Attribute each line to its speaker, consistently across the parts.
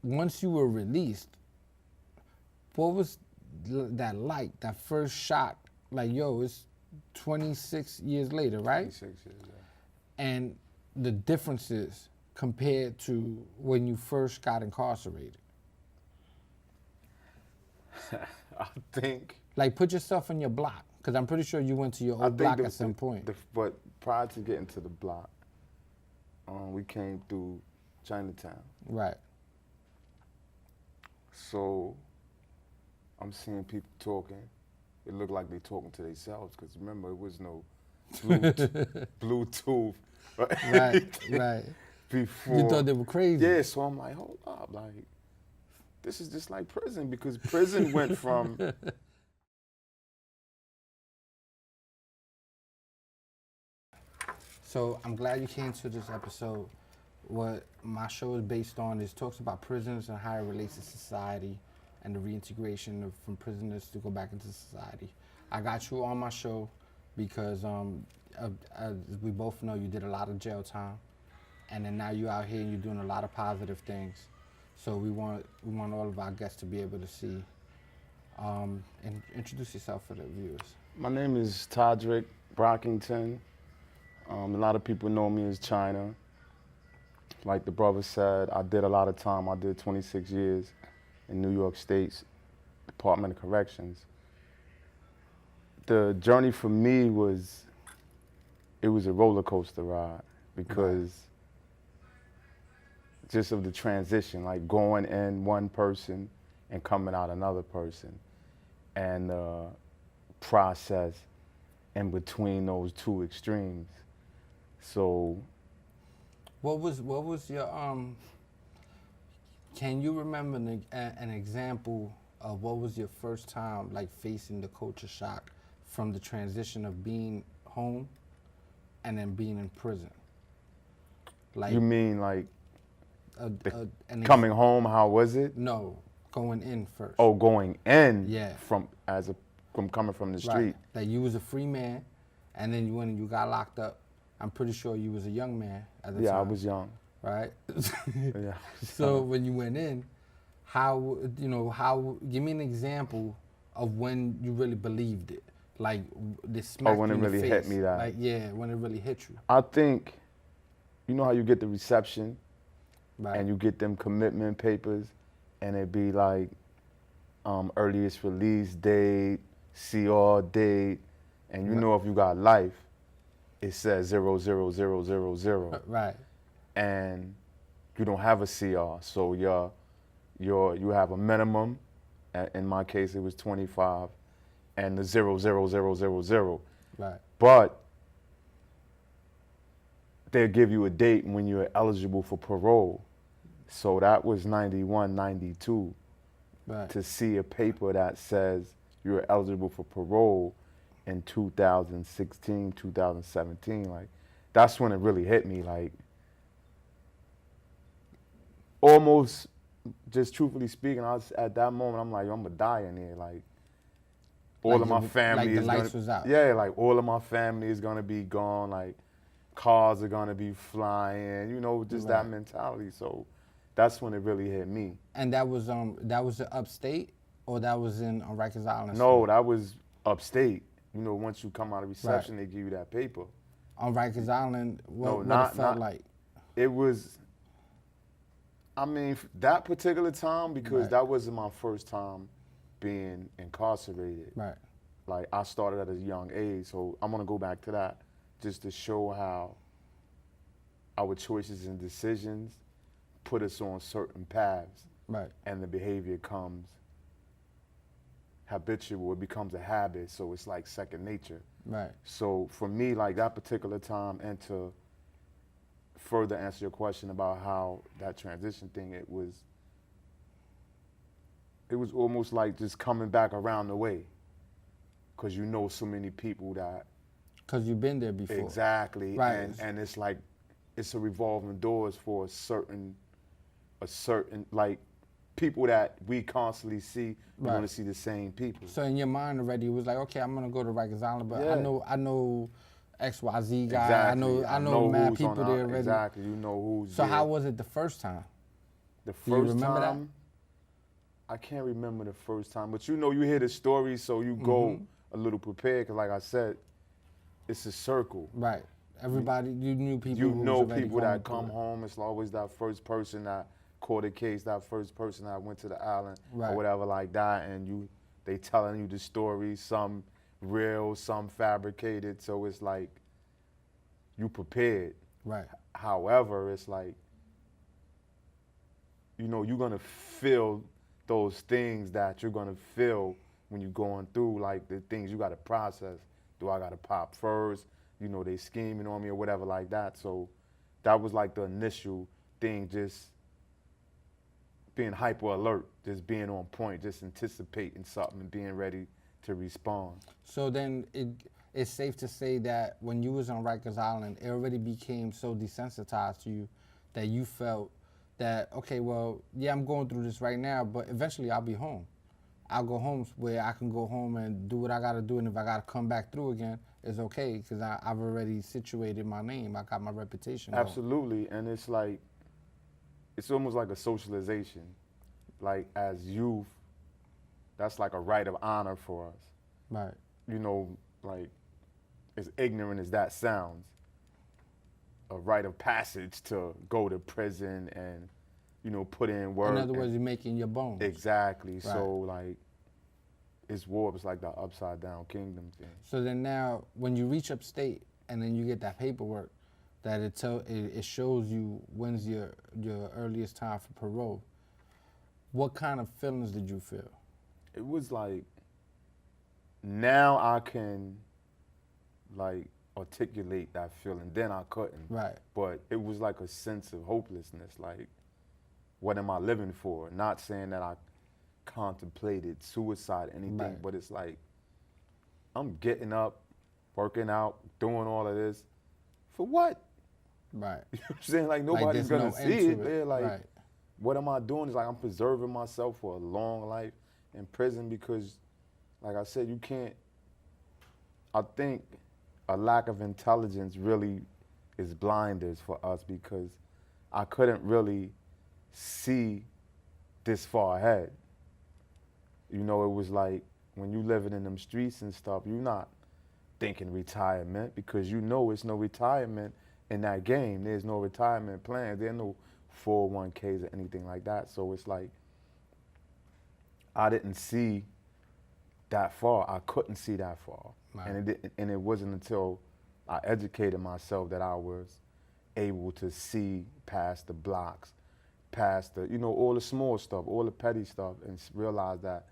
Speaker 1: once you were released, what was that like, that first shock? Like, yo, it's 26 years later, right?
Speaker 2: 26 years, yeah.
Speaker 1: And the differences compared to when you first got incarcerated.
Speaker 2: I think.
Speaker 1: Like, put yourself in your block, because I'm pretty sure you went to your old block at some point.
Speaker 2: But prior to getting to the block, we came through Chinatown.
Speaker 1: Right.
Speaker 2: So I'm seeing people talking. It looked like they talking to themselves, because remember, it was no Bluetooth or anything
Speaker 1: Right.
Speaker 2: before.
Speaker 1: You thought they were crazy.
Speaker 2: Yeah, so I'm like, hold up, like, this is just like prison, because prison went from
Speaker 1: So I'm glad you came to this episode. What my show is based on is talks about prisons and how it relates to society and the reintegration from prisoners to go back into society. I got you on my show because as we both know, you did a lot of jail time, and then now you're out here and you're doing a lot of positive things. So we want all of our guests to be able to see. And introduce yourself for the viewers.
Speaker 2: My name is Toddrick, Brockington. A lot of people know me as China. Like the brother said, I did a lot of time. I did 26 years in New York State's Department of Corrections. The journey for me was a roller coaster ride, because just of the transition, like going in one person and coming out another person, and the process in between those two extremes. So,
Speaker 1: what was your can you remember an example of what was your first time like facing the culture shock from the transition of being home and then being in prison? Like,
Speaker 2: you mean like coming home? How was it?
Speaker 1: No, going in first.
Speaker 2: Oh, going in.
Speaker 1: Yeah.
Speaker 2: From coming from the street.
Speaker 1: That you was a free man, and then when you got locked up, I'm pretty sure you was a young man at the time.
Speaker 2: Yeah, I was young.
Speaker 1: Right.
Speaker 2: Yeah.
Speaker 1: So when you went in, give me an example of when you really believed it, like this smack
Speaker 2: when
Speaker 1: you
Speaker 2: it
Speaker 1: in the
Speaker 2: really
Speaker 1: face.
Speaker 2: hit me that.
Speaker 1: Like, yeah, when it really hit you.
Speaker 2: I think, you know how you get the reception,
Speaker 1: Right.
Speaker 2: and you get them commitment papers, and it be like earliest release date, CR date, and you know if you got life, it says 00000.
Speaker 1: Right.
Speaker 2: And you don't have a CR, so you have a minimum. In my case, it was 25, and the 00000.
Speaker 1: Right.
Speaker 2: But they'll give you a date when you're eligible for parole. So that was 91, 92.
Speaker 1: Right.
Speaker 2: To see a paper that says you're eligible for parole in 2016, 2017, like, that's when it really hit me, like, almost, just truthfully speaking, I was, at that moment, I'm like, I'm gonna die in here, like, all of my family
Speaker 1: like
Speaker 2: is
Speaker 1: the lights
Speaker 2: gonna,
Speaker 1: was out.
Speaker 2: yeah, like, all of my family is gonna be gone, like, cars are gonna be flying, you know, just that mentality, so that's when it really hit me.
Speaker 1: And that was in Upstate, or that was in Rikers Island?
Speaker 2: No, that was Upstate. You know, once you come out of reception, they give you that paper.
Speaker 1: On Rikers Island, what it felt like?
Speaker 2: It was, I mean, that particular time, because that wasn't my first time being incarcerated.
Speaker 1: Right.
Speaker 2: Like, I started at a young age, so I'm gonna go back to that just to show how our choices and decisions put us on certain paths.
Speaker 1: Right.
Speaker 2: And the behavior comes habitual, it becomes a habit, so it's like second nature.
Speaker 1: Right.
Speaker 2: So for me, like that particular time, and to further answer your question about how that transition thing, it was almost like just coming back around the way, because you know so many people that.
Speaker 1: Because you've been there before.
Speaker 2: Exactly.
Speaker 1: Right.
Speaker 2: And it's like, it's a revolving doors for a certain like people that we constantly see. We're gonna see the same people.
Speaker 1: So in your mind already, it was like, okay, I'm gonna go to Rikers Island, but I know XYZ guy.
Speaker 2: Exactly.
Speaker 1: I know mad people there already.
Speaker 2: Exactly. You know who's
Speaker 1: So
Speaker 2: there.
Speaker 1: how was it the first time?
Speaker 2: The
Speaker 1: Do you
Speaker 2: first
Speaker 1: remember that?
Speaker 2: time, I can't remember the first time, but you know, you hear the story, so you go a little prepared, because like I said, it's a circle.
Speaker 1: Right. Everybody, you knew people
Speaker 2: You
Speaker 1: who
Speaker 2: know
Speaker 1: was already
Speaker 2: people
Speaker 1: going
Speaker 2: that
Speaker 1: through
Speaker 2: come
Speaker 1: it.
Speaker 2: home, it's always that first person that caught a case, that first person that went to the island
Speaker 1: Right.
Speaker 2: or whatever like that, and they telling you the story, some real, some fabricated, so it's like, you prepared.
Speaker 1: Right.
Speaker 2: However, it's like, you know, you're gonna feel those things that you're gonna feel when you're going through, like the things you gotta process. Do I gotta pop first? You know, they scheming on me or whatever like that. So that was like the initial thing, just being hyper alert, just being on point, just anticipating something and being ready to respond.
Speaker 1: So then it's safe to say that when you was on Rikers Island, it already became so desensitized to you that you felt that, okay, well, yeah, I'm going through this right now, but eventually I'll be home. I'll go home where I can go home and do what I got to do, and if I got to come back through again, it's okay, because I've already situated my name. I got my reputation.
Speaker 2: Absolutely, and it's like, it's almost like a socialization. Like as youth, that's like a right of honor for us.
Speaker 1: Right.
Speaker 2: You know, like, as ignorant as that sounds, a rite of passage to go to prison and, you know, put in work.
Speaker 1: In other words, you're making your bones.
Speaker 2: Exactly.
Speaker 1: Right.
Speaker 2: So like, it's war. It's like the upside down kingdom thing.
Speaker 1: So then now, when you reach Upstate and then you get that paperwork, that it shows you when's your earliest time for parole. What kind of feelings did you feel?
Speaker 2: It was like, now I can like articulate that feeling. Then I couldn't.
Speaker 1: Right.
Speaker 2: But it was like a sense of hopelessness. Like, what am I living for? Not saying that I contemplated suicide or anything,
Speaker 1: Right.
Speaker 2: but it's like, I'm getting up, working out, doing all of this, for what?
Speaker 1: Right.
Speaker 2: You know what I'm saying? Like, nobody's
Speaker 1: there's
Speaker 2: gonna
Speaker 1: no
Speaker 2: see
Speaker 1: end
Speaker 2: it.
Speaker 1: to it.
Speaker 2: They're like,
Speaker 1: Right.
Speaker 2: what am I doing? It's like I'm preserving myself for a long life in prison because, like I said, you can't, I think a lack of intelligence really is blinders for us, because I couldn't really see this far ahead. You know, it was like, when you living in them streets and stuff, you're not thinking retirement, because you know it's no retirement in that game. There's no retirement plans. There's no 401ks or anything like that. So it's like, I didn't see that far. I couldn't see that far.
Speaker 1: Right.
Speaker 2: And it wasn't until I educated myself that I was able to see past the blocks, past the, you know, all the small stuff, all the petty stuff, and realize that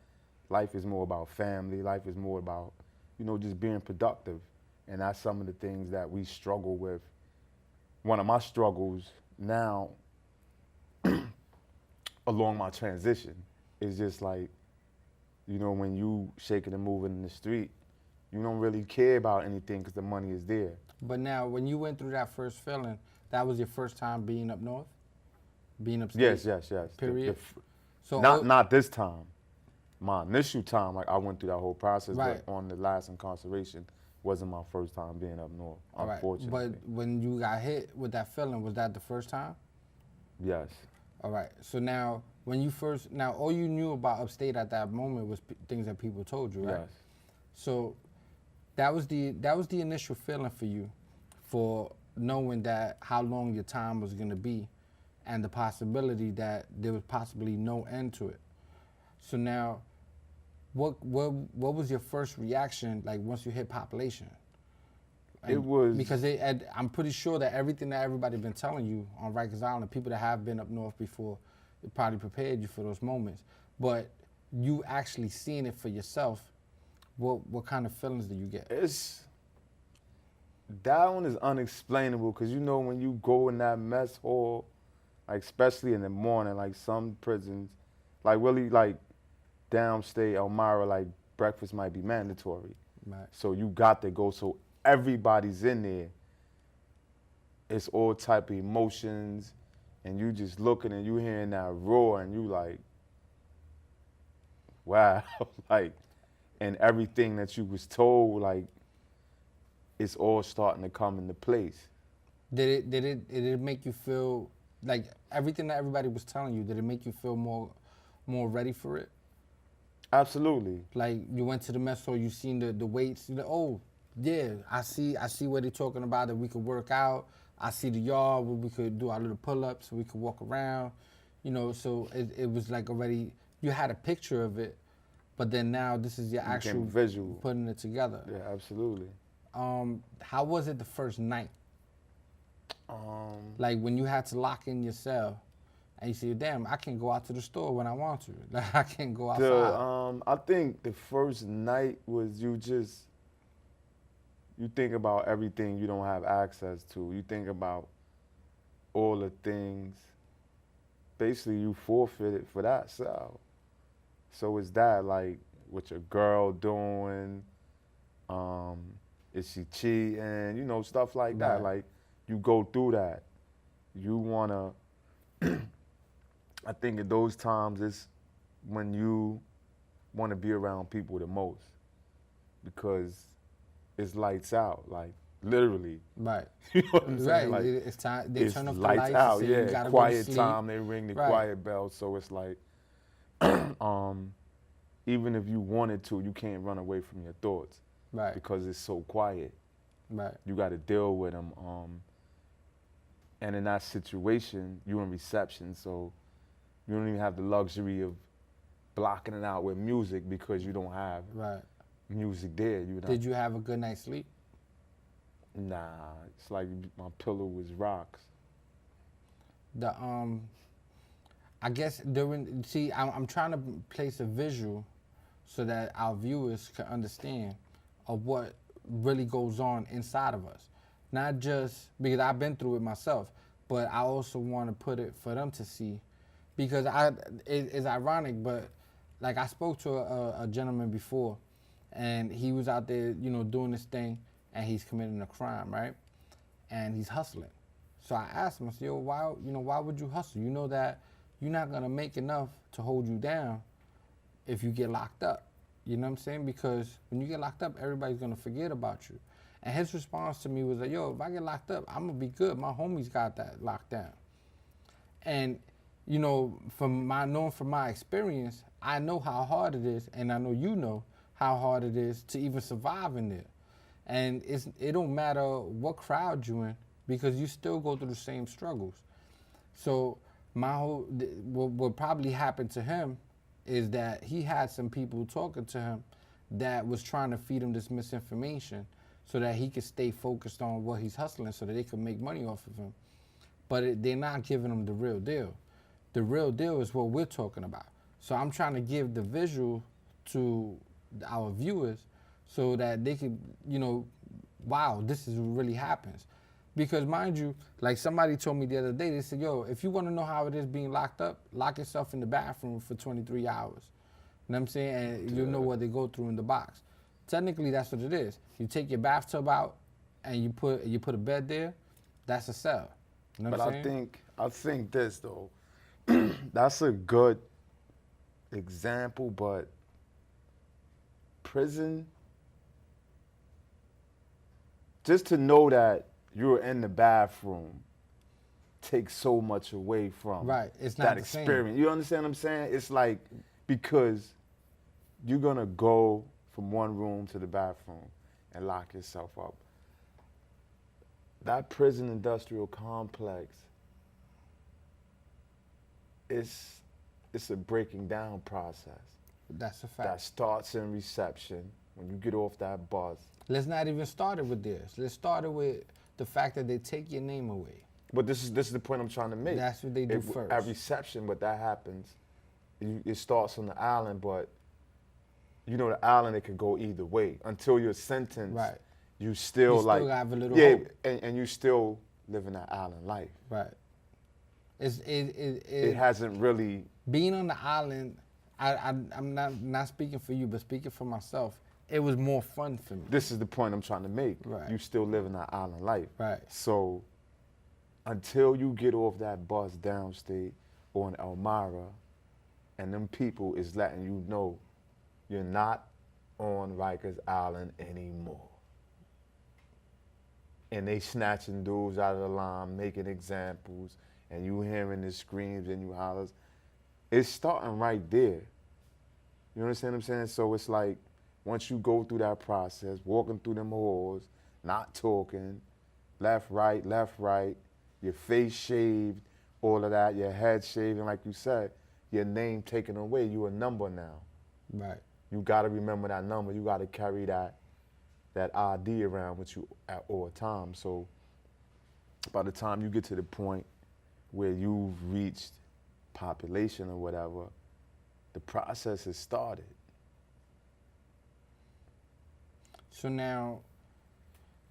Speaker 2: life is more about family. Life is more about, you know, just being productive. And that's some of the things that we struggle with. One of my struggles now along my transition is just like, you know, when you shaking and moving in the street, you don't really care about anything because the money is there.
Speaker 1: But now, when you went through that first feeling, that was your first time being up north? Being upstate?
Speaker 2: Yes.
Speaker 1: Period? So
Speaker 2: Not this time. My initial time, like I went through that whole process,
Speaker 1: Right.
Speaker 2: but on the last incarceration, wasn't my first time being up north,
Speaker 1: all right.
Speaker 2: unfortunately.
Speaker 1: But when you got hit with that feeling, was that the first time?
Speaker 2: Yes.
Speaker 1: All right. So now, when you first, now all you knew about upstate at that moment was things that people told you, right?
Speaker 2: Yes.
Speaker 1: So that was the initial feeling for you, for knowing that how long your time was going to be, and the possibility that there was possibly no end to it. So now, what was your first reaction like once you hit population?
Speaker 2: It was
Speaker 1: because I'm pretty sure that everything that everybody been telling you on Rikers Island, people that have been up north before, it probably prepared you for those moments. But you actually seeing it for yourself, what kind of feelings do you get?
Speaker 2: That one is unexplainable, because you know when you go in that mess hall, like especially in the morning, like some prisons, like really like downstate Elmira, like breakfast might be mandatory.
Speaker 1: Right.
Speaker 2: So you got to go. So everybody's in there. It's all type of emotions, and you just looking and you hearing that roar, and you like, wow, like, and everything that you was told, like, it's all starting to come into place.
Speaker 1: Did it make you feel like everything that everybody was telling you, did it make you feel more ready for it?
Speaker 2: Absolutely.
Speaker 1: Like you went to the mess hall, you seen the weights, you're like, oh yeah, I see what they're talking about, that we could work out. I see the yard where we could do our little pull-ups, we could walk around, you know. So it was like already you had a picture of it, but then now this is your
Speaker 2: It became
Speaker 1: actual
Speaker 2: visual.
Speaker 1: putting it together.
Speaker 2: Yeah, absolutely.
Speaker 1: How was it the first night? Like when you had to lock in your cell, and you say, damn, I can go out to the store when I want to. Like I can't go outside.
Speaker 2: I think the first night was you think about everything you don't have access to. You think about all the things. Basically, you forfeited for that cell. So is that like what your girl doing? Is she cheating? You know, stuff like that.
Speaker 1: Right.
Speaker 2: Like you go through that. You wanna. I think at those times it's when you want to be around people the most, because it's lights out, like literally.
Speaker 1: Right.
Speaker 2: You know what I'm saying?
Speaker 1: Right.
Speaker 2: Like,
Speaker 1: It's time. They
Speaker 2: it's
Speaker 1: turn off the
Speaker 2: lights
Speaker 1: lights.
Speaker 2: out,
Speaker 1: and say, you
Speaker 2: yeah.
Speaker 1: gotta
Speaker 2: Quiet
Speaker 1: go to sleep.
Speaker 2: time. They ring the
Speaker 1: Right.
Speaker 2: quiet bell, so it's like, even if you wanted to, you can't run away from your thoughts,
Speaker 1: Right.
Speaker 2: because it's so quiet.
Speaker 1: Right.
Speaker 2: You got to deal with them. And in that situation, you're in reception, so you don't even have the luxury of blocking it out with music because you don't have
Speaker 1: Right.
Speaker 2: music there.
Speaker 1: Did you have a good night's sleep?
Speaker 2: Nah, it's like my pillow was rocks.
Speaker 1: I guess I'm trying to place a visual so that our viewers can understand of what really goes on inside of us. Not just because I've been through it myself, but I also want to put it for them to see, because it's ironic, but like I spoke to a gentleman before, and he was out there, you know, doing this thing, and he's committing a crime, right? And he's hustling. So I asked him, I said, yo, why would you hustle? You know that you're not gonna make enough to hold you down if you get locked up. You know what I'm saying? Because when you get locked up, everybody's gonna forget about you. And his response to me was like, yo, if I get locked up, I'm gonna be good. My homies got that locked down. And, you know, from my experience, I know how hard it is, and I know you know how hard it is to even survive in there. And it don't matter what crowd you're in, because you still go through the same struggles. So what probably happened to him is that he had some people talking to him that was trying to feed him this misinformation so that he could stay focused on what he's hustling, so that they could make money off of him. But they're not giving him the real deal. The real deal is what we're talking about. So I'm trying to give the visual to our viewers so that they could, you know, wow, this is what really happens. Because mind you, like somebody told me the other day, they said, yo, if you want to know how it is being locked up, lock yourself in the bathroom for 23 hours. You know what I'm saying? And you'll know what they go through in the box. Technically, that's what it is. You take your bathtub out and you put a bed there, that's a cell. You know what I'm saying?
Speaker 2: I think this though, that's a good example, but prison, just to know that you're in the bathroom takes so much away from
Speaker 1: It's not
Speaker 2: that
Speaker 1: the
Speaker 2: experience.
Speaker 1: same.
Speaker 2: You understand what I'm saying? It's like, because you're gonna go from one room to the bathroom and lock yourself up. That prison industrial complex, it's a breaking down process.
Speaker 1: That's a fact.
Speaker 2: That starts in reception, when you get off that bus.
Speaker 1: Let's not even start it with this. Let's start it with the fact that they take your name away.
Speaker 2: But this is the point I'm trying to make.
Speaker 1: That's what they do first.
Speaker 2: At reception, what that happens, it starts on the island, but you know the island, it could go either way. Until you're sentenced, you still
Speaker 1: have a little hope.
Speaker 2: and you still living that island life.
Speaker 1: Right.
Speaker 2: It hasn't really.
Speaker 1: Being on the island, I'm not speaking for you, but speaking for myself, it was more fun for me.
Speaker 2: This is the point I'm trying to make.
Speaker 1: Right.
Speaker 2: You still living that island life.
Speaker 1: Right.
Speaker 2: So until you get off that bus downstate or in Elmira, and them people is letting you know you're not on Rikers Island anymore. And they snatching dudes out of the line, making examples, and you hearing the screams and you hollers. It's starting right there. You understand what I'm saying? So it's like, once you go through that process, walking through them halls, not talking, left, right, your face shaved, all of that, your head shaved, and like you said, your name taken away, you a number now.
Speaker 1: Right.
Speaker 2: You gotta remember that number, you gotta carry that ID around with you at all times. So by the time you get to the point where you've reached population or whatever, the process has started.
Speaker 1: So now,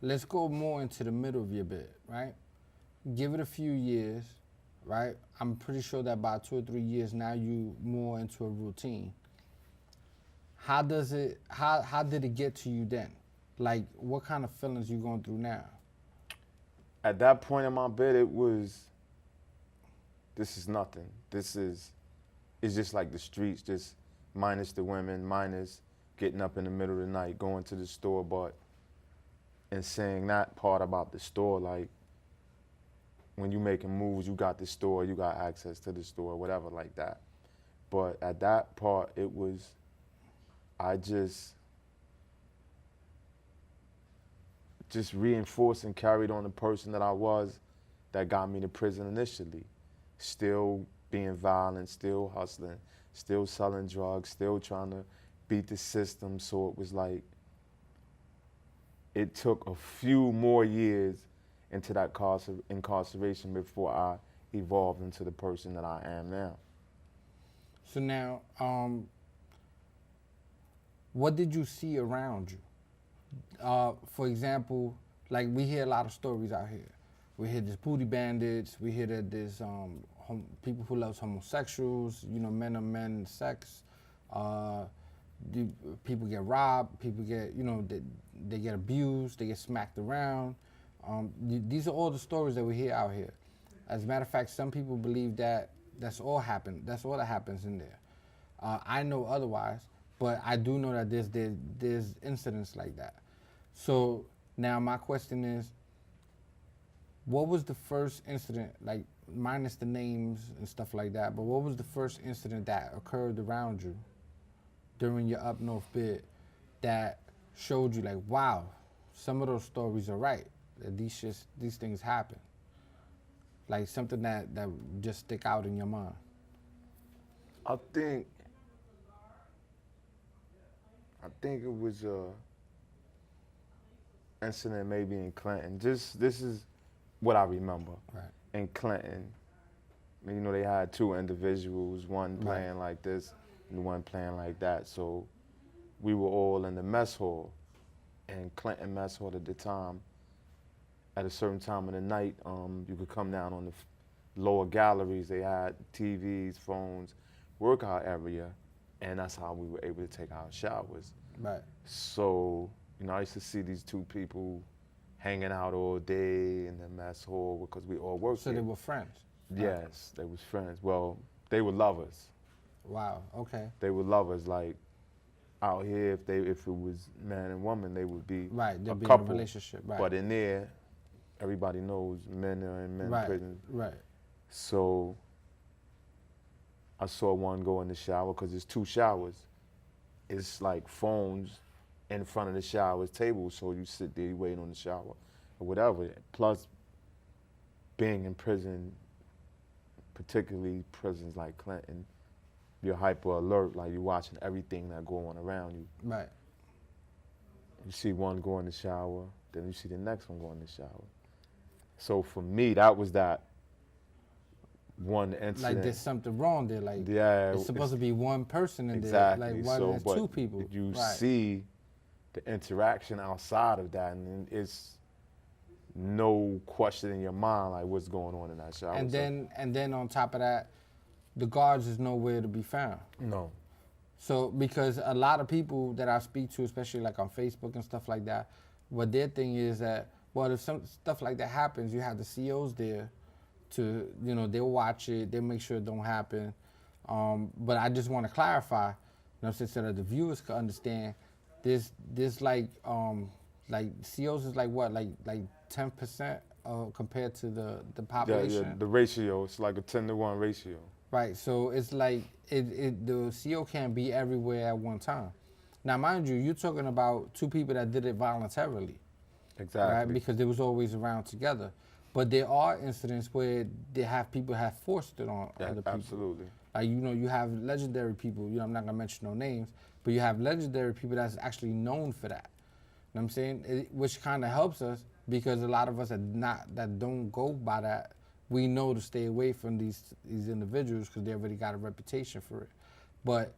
Speaker 1: let's go more into the middle of your bit, right? Give it a few years, right? I'm pretty sure that by 2 or 3 years now you more into a routine. How did it get to you then? Like, what kind of feelings you going through now?
Speaker 2: At that point in my bed, it was, this is nothing. It's just like the streets, just minus the women, minus getting up in the middle of the night, going to the store, and saying that part about the store, like, when you making moves, you got the store, you got access to the store, whatever like that. But at that part, it was, I just reinforced and carried on the person that I was that got me to prison initially. Still being violent, still hustling, still selling drugs, still trying to beat the system. So it was like, it took a few more years into that incarceration before I evolved into the person that I am now.
Speaker 1: So now, what did you see around you? For example, like we hear a lot of stories out here. We hear there's booty bandits. We hear that there's people who love homosexuals. You know, men are men, sex. People get robbed. People get, you know, they get abused. They get smacked around. These are all the stories that we hear out here. As a matter of fact, some people believe that that's all that happens in there. I know otherwise, but I do know that there's incidents like that. So now my question is, what was the first incident, like minus the names and stuff like that, but what was the first incident that occurred around you during your up north bid that showed you like, wow, some of those stories are right, that these things happen? Like something that just stick out in your mind.
Speaker 2: I think it was a incident maybe in Clinton. This is what I remember.
Speaker 1: Right.
Speaker 2: In Clinton, you know, they had two individuals, one playing like this and one playing like that. So we were all in the mess hall. And Clinton mess hall at the time, at a certain time of the night, you could come down on the lower galleries. They had TVs, phones, workout area, and that's how we were able to take our showers.
Speaker 1: Right.
Speaker 2: So, you know, I used to see these two people hanging out all day in the mess hall because we all worked
Speaker 1: So
Speaker 2: here.
Speaker 1: they were friends?
Speaker 2: Yes, they was friends. Well, they were lovers.
Speaker 1: Wow, okay.
Speaker 2: They were lovers. Like, out here, if it was man and woman, they would be
Speaker 1: they'd be
Speaker 2: couple.
Speaker 1: in a relationship, right.
Speaker 2: But in there, everybody knows men are in men's prison.
Speaker 1: Right.
Speaker 2: So I saw one go in the shower because there's two showers. It's like phones in front of the shower's table, so you sit there, you wait on the shower or whatever. Plus, being in prison, particularly prisons like Clinton, you're hyper alert, like you're watching everything that go on around you.
Speaker 1: Right.
Speaker 2: You see one go in the shower, then you see the next one go in the shower. So for me, that was that one incident.
Speaker 1: Like there's something wrong there. Like it's supposed to be one person in
Speaker 2: exactly.
Speaker 1: there. Like why
Speaker 2: so,
Speaker 1: there's two people?
Speaker 2: You see the interaction outside of that, and it's no question in your mind like what's going on in that shower.
Speaker 1: And then on top of that, the guards is nowhere to be found.
Speaker 2: No.
Speaker 1: So because a lot of people that I speak to, especially like on Facebook and stuff like that, what their thing is that, well, if some stuff like that happens, you have the COs there to, you know, they'll watch it, they'll make sure it don't happen. But I just want to clarify, you know, so that the viewers can understand, there's like COs is like what, like 10% compared to the
Speaker 2: Yeah,
Speaker 1: population.
Speaker 2: the ratio, it's like a 10-to-1 ratio.
Speaker 1: Right. So it's like the CO can't be everywhere at one time. Now, mind you, you're talking about two people that did it voluntarily, right?
Speaker 2: Exactly.
Speaker 1: Because they was always around together. But there are incidents where people have forced it on
Speaker 2: Yeah,
Speaker 1: other people.
Speaker 2: absolutely.
Speaker 1: Like, you have legendary people, I'm not gonna mention no names, but you have legendary people that's actually known for that. You know what I'm saying? Which kind of helps us because a lot of us that don't go by that, we know to stay away from these individuals because they already got a reputation for it. But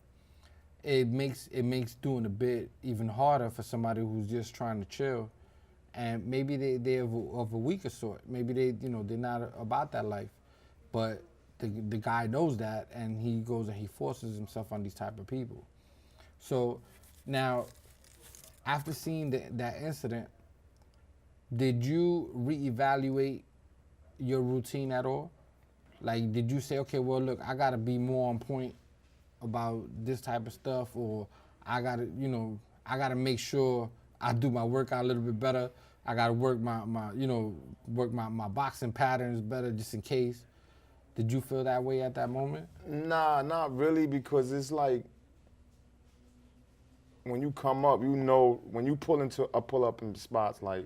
Speaker 1: it makes doing a bit even harder for somebody who's just trying to chill, and maybe they're of a weaker sort. Maybe they're not about that life, but the guy knows that, and he goes and he forces himself on these type of people. So now, after seeing that incident, did you reevaluate your routine at all? Like, did you say, okay, well, look, I got to be more on point about this type of stuff, or I got to make sure I do my workout a little bit better. I got to work my boxing patterns better just in case. Did you feel that way at that moment?
Speaker 2: Nah, not really, because it's like when you come up, when you pull up in spots, like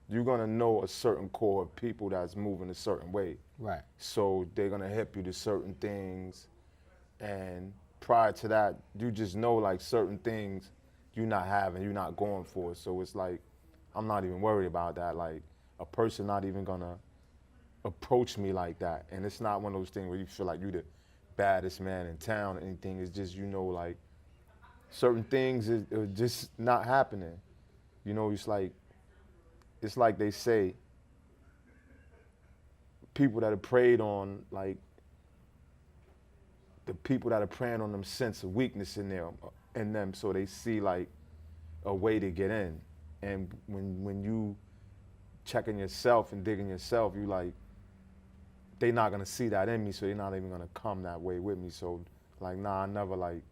Speaker 2: you're gonna know a certain core of people that's moving a certain way.
Speaker 1: Right.
Speaker 2: So they're gonna help you to certain things, and prior to that, you just know like certain things you're not going for. So it's like I'm not even worried about that. Like a person not even gonna approach me like that, and it's not one of those things where you feel like you're the baddest man in town or anything. It's just like certain things are just not happening. It's like they say, people that are preyed on, like the people that are preying on them sense of weakness in them, so they see like a way to get in. And when you checking yourself and digging yourself, you like, they not gonna see that in me, so they're not even gonna come that way with me. So like, nah, I never like.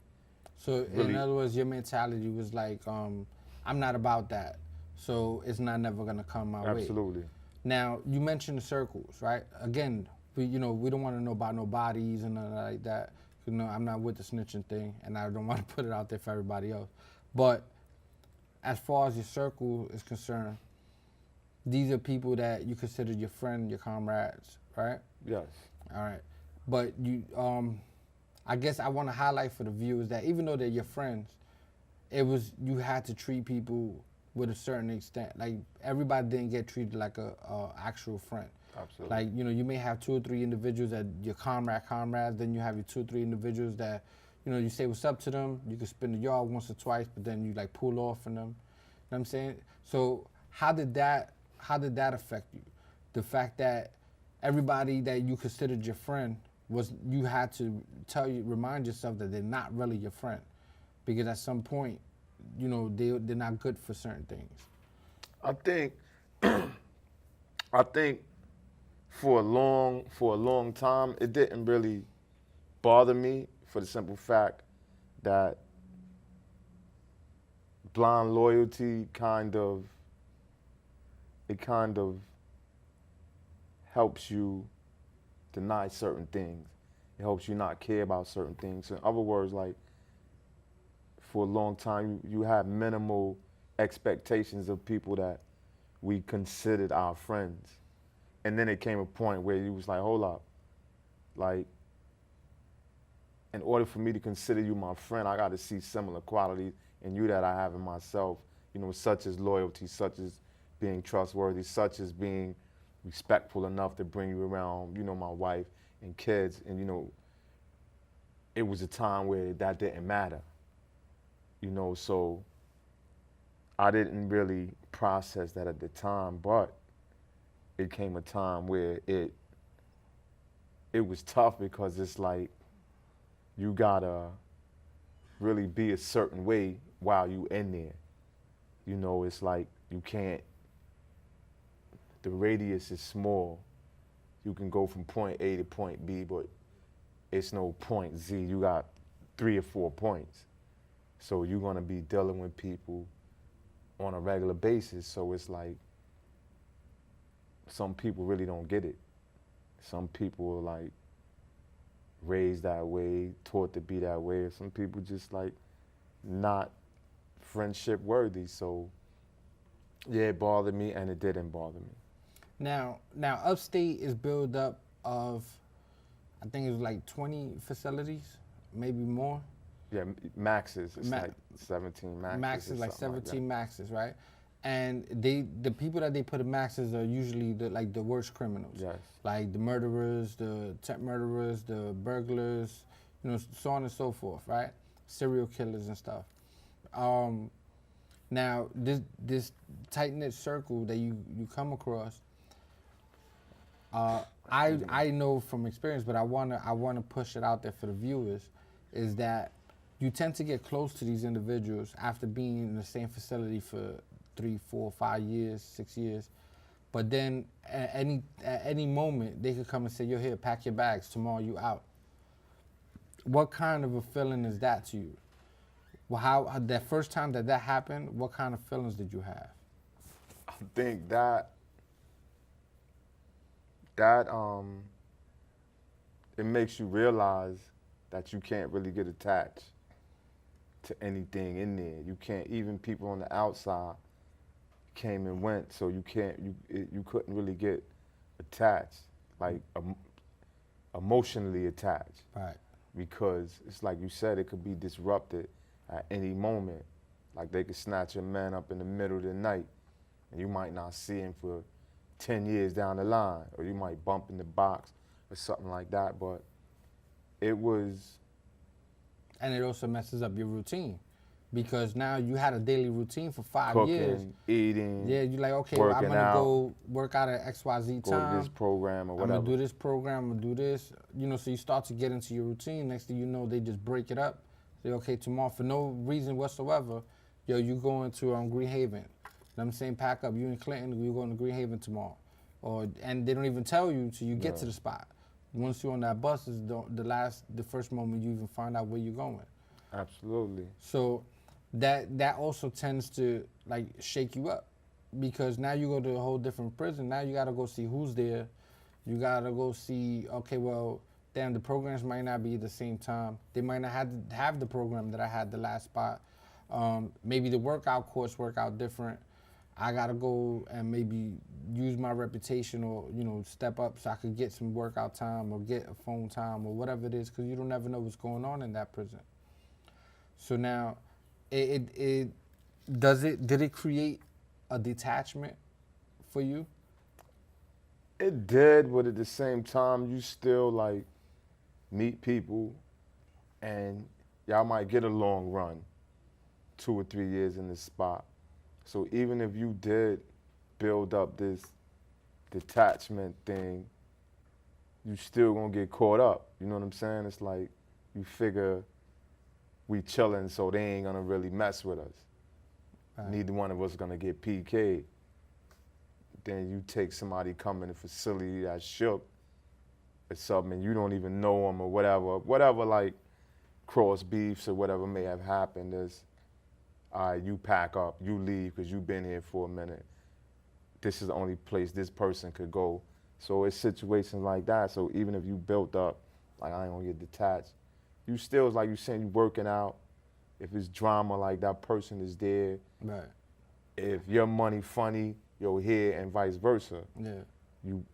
Speaker 1: So
Speaker 2: really,
Speaker 1: in other words, your mentality was like, I'm not about that, so it's not never gonna come my way.
Speaker 2: absolutely.
Speaker 1: Now, you mentioned the circles, right? Again, we don't want to know about no bodies and nothing like that. I'm not with the snitching thing, and I don't want to put it out there for everybody else. But as far as your circle is concerned, these are people that you consider your friend, your comrades, right?
Speaker 2: Yes.
Speaker 1: All right. But I guess I want to highlight for the viewers that even though they're your friends, you had to treat people with a certain extent. Like, everybody didn't get treated like a actual friend.
Speaker 2: Absolutely.
Speaker 1: Like, you may have 2 or 3 individuals that your comrades, then you have your 2 or 3 individuals that, you say what's up to them, you can spin the yard once or twice, but then you like pull off on them. You know what I'm saying? So how did that affect you? The fact that everybody that you considered your friend you had to remind yourself that they're not really your friend, because at some point, they're not good for certain things.
Speaker 2: I think for a long time it didn't really bother me, for the simple fact that blind loyalty kind of helps you deny certain things. It helps you not care about certain things. In other words, like, for a long time, you had minimal expectations of people that we considered our friends. And then it came a point where you was like, hold up. Like, in order for me to consider you my friend, I got to see similar qualities in you that I have in myself, such as loyalty, such as being trustworthy, such as being respectful enough to bring you around, my wife and kids. And, it was a time where that didn't matter. So I didn't really process that at the time, but it came a time where it was tough, because it's like you gotta really be a certain way while you in there. It's like you can't, the radius is small. You can go from point A to point B, but it's no point Z. You got 3 or 4 points. So you're gonna be dealing with people on a regular basis. So it's like some people really don't get it. Some people are like raised that way, taught to be that way. Some people just like not friendship worthy. So yeah, it bothered me, and it didn't bother me.
Speaker 1: Now, Upstate is built up of, I think it was like 20 facilities, maybe more.
Speaker 2: Yeah, maxes. It's like 17 maxes.
Speaker 1: Maxes, like
Speaker 2: something
Speaker 1: 17 maxes, right? And the people that they put in maxes are usually the worst criminals.
Speaker 2: Yes.
Speaker 1: Like the murderers, the attempt murderers, the burglars, so on and so forth, right? Serial killers and stuff. Now, this tight-knit circle that you come across, I know from experience, but I wanna push it out there for the viewers, is that you tend to get close to these individuals after being in the same facility for 3, 4, 5 years, 6 years. But then at any moment, they could come and say, "Yo, here, pack your bags. Tomorrow you out." What kind of a feeling is that to you? Well, how that first time that happened, what kind of feelings did you have?
Speaker 2: I think it makes you realize that you can't really get attached to anything in there. You can't, even people on the outside came and went, so you couldn't really get attached, like emotionally attached.
Speaker 1: Right.
Speaker 2: Because it's like you said, it could be disrupted at any moment. Like they could snatch a man up in the middle of the night, and you might not see him for 10 years down the line, or you might bump in the box or something like that. But it was.
Speaker 1: And it also messes up your routine, because now you had a daily routine for 5
Speaker 2: cooking,
Speaker 1: years.
Speaker 2: Eating.
Speaker 1: Yeah, you're like, okay, well, I'm gonna go work out at XYZ
Speaker 2: go
Speaker 1: time.
Speaker 2: to this program or
Speaker 1: I'm
Speaker 2: whatever.
Speaker 1: gonna do this program, I'm gonna do this. So you start to get into your routine. Next thing you know, they just break it up. Say, okay, tomorrow, for no reason whatsoever, yo, you going to Green Haven. You know what I'm saying? Pack up, you in Clinton, you're going to Green Haven tomorrow. And they don't even tell you till you get to the spot. Once you're on that bus, is the first moment you even find out where you're going.
Speaker 2: Absolutely.
Speaker 1: So that also tends to like shake you up, because now you go to a whole different prison. Now you gotta go see who's there. You gotta go see, okay, well, damn, the programs might not be at the same time. They might not have the program that I had the last spot. Maybe the workout course work out different. I gotta go and maybe use my reputation, or step up so I could get some workout time or get a phone time or whatever it is, because you don't ever know what's going on in that prison. So now, did it create a detachment for you?
Speaker 2: It did, but at the same time, you still like meet people, and y'all might get a long run, 2 or 3 years in this spot. So even if you did build up this detachment thing, you still gonna get caught up. You know what I'm saying? It's like you figure we chilling, so they ain't gonna really mess with us. Right. Neither one of us gonna get PK'd. Then you take somebody come in the facility that's shook or something, and you don't even know them or whatever like cross beefs or whatever may have happened is, all right, you pack up, you leave because you've been here for a minute. This is the only place this person could go. So it's situations like that. So even if you built up, like I ain't gonna get detached, you still, like you saying, you working out. If it's drama, like that person is there.
Speaker 1: Right.
Speaker 2: If your money funny, you're here, and vice versa.
Speaker 1: Yeah.
Speaker 2: You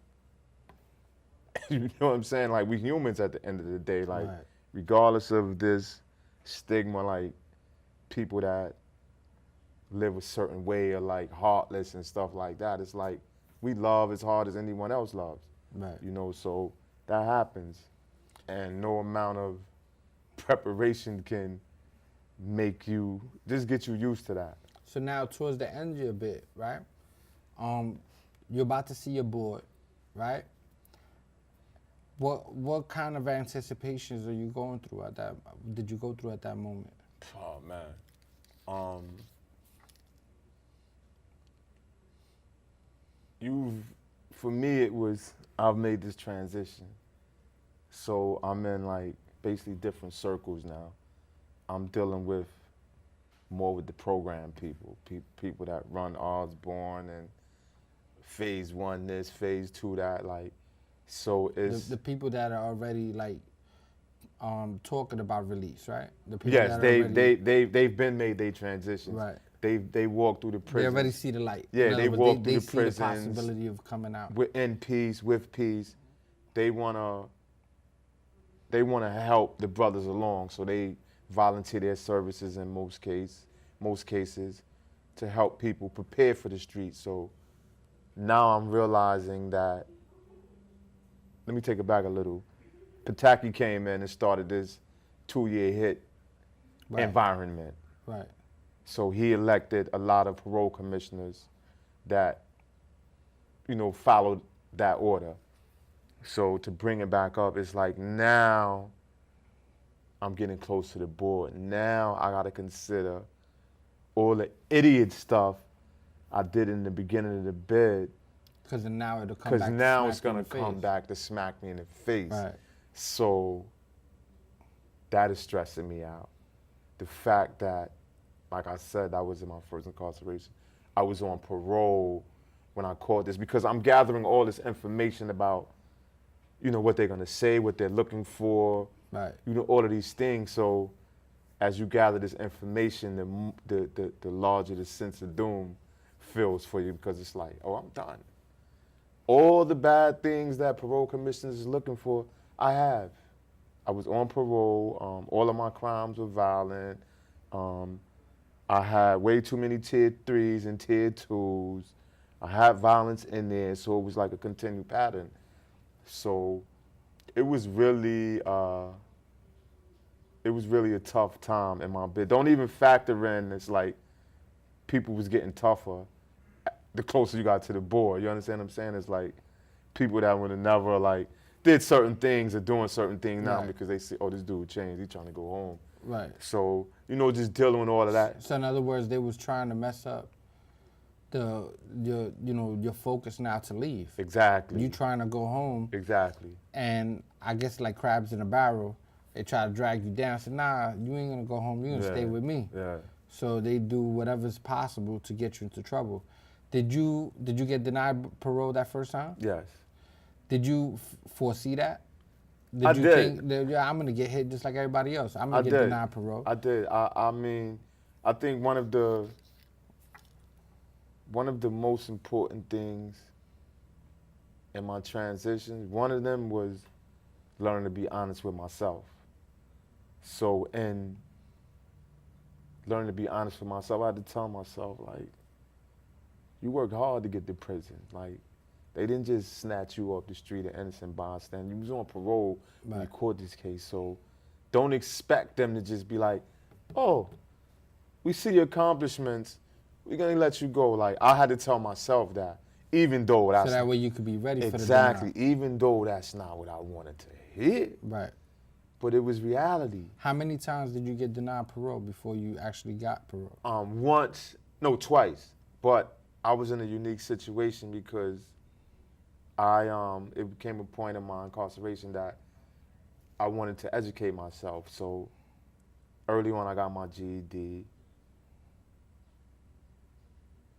Speaker 2: know what I'm saying? Like, we humans at the end of the day. Like,
Speaker 1: right.
Speaker 2: Regardless of this stigma, like people that live a certain way or like heartless and stuff like that, it's like we love as hard as anyone else loves.
Speaker 1: Right.
Speaker 2: So that happens, and no amount of preparation can make you, just get you used to that.
Speaker 1: So now towards the end of your bit, right? You're about to see your board, right? What kind of anticipations are you going through did you go through at that moment?
Speaker 2: Oh man. For me it was, I've made this transition. So I'm in like basically different circles now. I'm dealing with more with the program people that run Osborne and phase 1 this, phase 2 that, like, so it's
Speaker 1: The people that are already like talking about release, right? The people
Speaker 2: yes,
Speaker 1: that are already,
Speaker 2: they've been made their transitions.
Speaker 1: right.
Speaker 2: They walk through the
Speaker 1: They
Speaker 2: prisons.
Speaker 1: already see the light.
Speaker 2: Yeah,
Speaker 1: In other
Speaker 2: they
Speaker 1: words,
Speaker 2: walk through
Speaker 1: they
Speaker 2: the
Speaker 1: see
Speaker 2: prisons
Speaker 1: the possibility of coming out.
Speaker 2: in peace, with peace. They wanna help the brothers along, so they volunteer their services in most cases to help people prepare for the streets. So now I'm realizing that, let me take it back a little. Pataki came in and started this 2-year hit
Speaker 1: Right.
Speaker 2: environment.
Speaker 1: Right.
Speaker 2: So he elected a lot of parole commissioners that, followed that order. So to bring it back up, it's like now I'm getting close to the board. Now I gotta consider all the idiot stuff I did in the beginning of the bid.
Speaker 1: Because now it'll come back.
Speaker 2: Because now it's
Speaker 1: smack you
Speaker 2: gonna
Speaker 1: in the
Speaker 2: come
Speaker 1: face.
Speaker 2: back to smack me in the face.
Speaker 1: Right.
Speaker 2: So that is stressing me out. The fact that, like I said, I was in my first incarceration. I was on parole when I caught this, because I'm gathering all this information about, what they're gonna say, what they're looking for,
Speaker 1: Right.
Speaker 2: all of these things. So as you gather this information, the larger the sense of doom feels for you, because it's like, oh, I'm done. All the bad things that parole commissioners is looking for, I have. I was on parole. All of my crimes were violent. I had way too many tier 3s and tier 2s. I had violence in there, so it was like a continued pattern. So it was really a tough time in my bid. Don't even factor in, it's like people was getting tougher the closer you got to the board. You understand what I'm saying? It's like people that would have never like did certain things are doing certain things now,
Speaker 1: Right.
Speaker 2: because they see, oh, this dude changed, he's trying to go home.
Speaker 1: Right.
Speaker 2: So, just dealing with all of that.
Speaker 1: So in other words, they was trying to mess up your focus now to leave.
Speaker 2: Exactly.
Speaker 1: You trying to go home,
Speaker 2: Exactly.
Speaker 1: and I guess like crabs in a barrel, they try to drag you down. Say, nah, you ain't gonna go home. You gonna stay with me.
Speaker 2: Yeah.
Speaker 1: So they do whatever's possible to get you into trouble. Did you get denied parole that first time?
Speaker 2: Yes.
Speaker 1: Did you foresee that?
Speaker 2: I
Speaker 1: you
Speaker 2: did.
Speaker 1: think that, yeah, I'm gonna get hit just like everybody else? I'm gonna get denied parole.
Speaker 2: I did. I mean, I think one of the most important things in my transition, one of them was learning to be honest with myself. So in learning to be honest with myself, I had to tell myself, like, you worked hard to get to prison. Like, they didn't just snatch you off the street, an innocent bystander. You was on parole when you caught this case. So don't expect them to just be like, oh, we see your accomplishments, we're gonna let you go. Like, I had to tell myself that, even though that's—
Speaker 1: So that way you could be ready for the
Speaker 2: exactly,
Speaker 1: denial.
Speaker 2: even though that's not what I wanted to hear.
Speaker 1: Right.
Speaker 2: But it was reality.
Speaker 1: How many times did you get denied parole before you actually got parole?
Speaker 2: Twice. But I was in a unique situation because it became a point in my incarceration that I wanted to educate myself. So early on, I got my GED.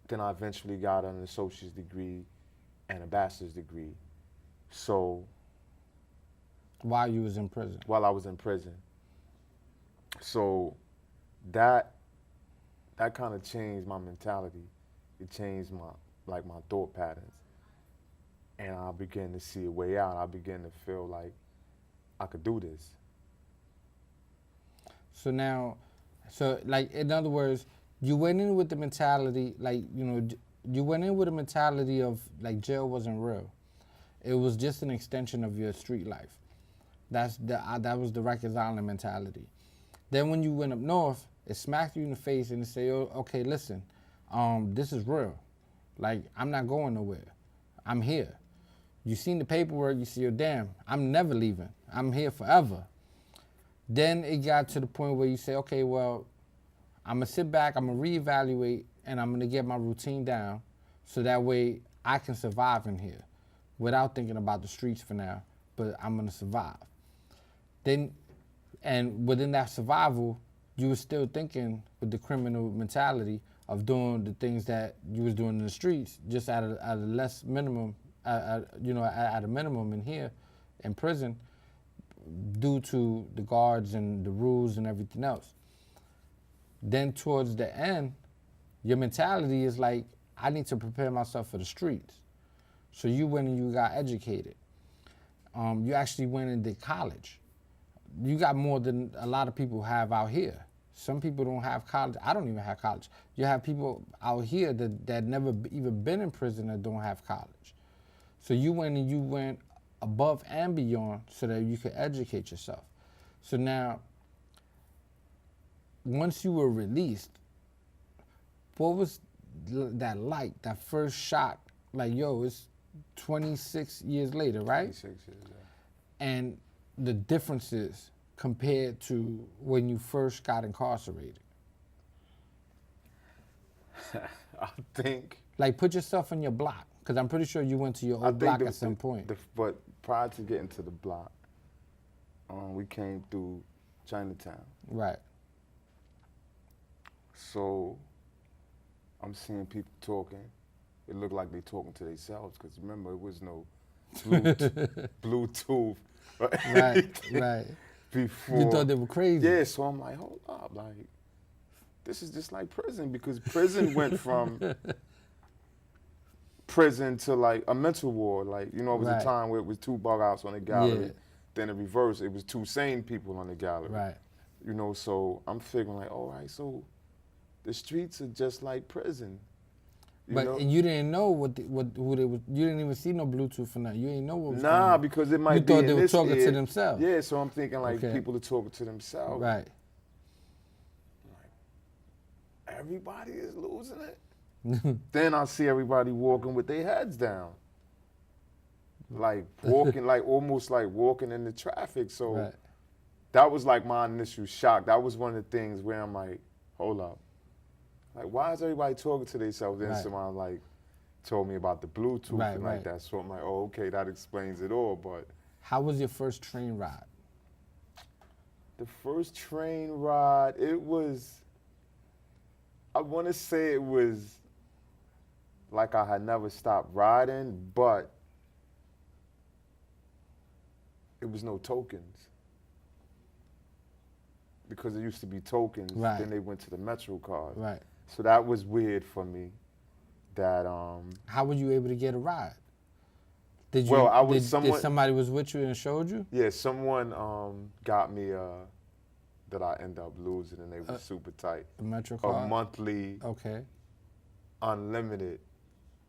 Speaker 2: Then I eventually got an associate's degree and a bachelor's degree. So
Speaker 1: While you was in prison?
Speaker 2: while I was in prison. So that kind of changed my mentality. It changed my thought patterns. And I began to see a way out. I began to feel like I could do this.
Speaker 1: So now, like, in other words, you went in with the mentality, like, you went in with a mentality of, like, jail wasn't real. It was just an extension of your street life. That was the Rikers Island mentality. Then when you went up north, it smacked you in the face and it said, oh, okay, listen, this is real. Like, I'm not going nowhere. I'm here. You seen the paperwork, you see, oh, damn, I'm never leaving. I'm here forever. Then it got to the point where you say, okay, well, I'm gonna sit back, I'm gonna reevaluate, and I'm gonna get my routine down so that way I can survive in here without thinking about the streets for now, but I'm gonna survive. Then, and within that survival, you were still thinking with the criminal mentality of doing the things that you was doing in the streets, just at a less minimum, you know, at a minimum in here, in prison, due to the guards and the rules and everything else. Then towards the end, your mentality is like, I need to prepare myself for the streets. So you went and you got educated. You actually went and did college. You got more than a lot of people have out here. Some people don't have college. I don't even have college. You have people out here that never even been in prison that don't have college. So you went above and beyond so that you could educate yourself. So now, once you were released, what was that like, that first shock? Like, yo, it's 26 years later, right?
Speaker 2: 26 years, yeah.
Speaker 1: And the differences compared to when you first got incarcerated.
Speaker 2: I think.
Speaker 1: Like, put yourself on your block, because I'm pretty sure you went to your old block at some point.
Speaker 2: But prior to getting to the block, we came through Chinatown.
Speaker 1: Right.
Speaker 2: So I'm seeing people talking. It looked like they talking to themselves, because remember, it was no Bluetooth.
Speaker 1: Right.
Speaker 2: Before.
Speaker 1: You thought they were crazy.
Speaker 2: Yeah, so I'm like, hold up, like, this is just like prison, because prison went from prison to like a mental ward. Like, you know, it was a time where it was 2 bug outs on the gallery.
Speaker 1: Yeah.
Speaker 2: Then in reverse, it was 2 sane people on the gallery.
Speaker 1: Right.
Speaker 2: You know, so I'm figuring like, all right, so the streets are just like prison.
Speaker 1: And you didn't know who they was. You didn't even see no Bluetooth or nothing. You didn't know what was going on.
Speaker 2: Because it might
Speaker 1: you
Speaker 2: be
Speaker 1: thought they
Speaker 2: in
Speaker 1: were
Speaker 2: this
Speaker 1: talking
Speaker 2: ear.
Speaker 1: to themselves.
Speaker 2: Yeah, so I'm thinking like people are talking to themselves.
Speaker 1: Right.
Speaker 2: Like, everybody is losing it. Then I see everybody walking with their heads down. Like walking, like almost like walking in the traffic. So that was like my initial shock. That was one of the things where I'm like, hold up. Like, why is everybody talking to themselves? Then someone like told me about the Bluetooth and like that. So I'm like, oh, okay, that explains it all. But
Speaker 1: how was your first train ride?
Speaker 2: The first train ride, it was, I want to say it was like I had never stopped riding, but it was no tokens. Because it used to be tokens, then they went to the Metro card.
Speaker 1: Right.
Speaker 2: So that was weird for me. That
Speaker 1: How were you able to get a ride? Did you?
Speaker 2: Well,
Speaker 1: did somebody was with you and showed you?
Speaker 2: Yeah, someone got me that I ended up losing, and they were super tight.
Speaker 1: The Metro card.
Speaker 2: A monthly.
Speaker 1: Okay.
Speaker 2: Unlimited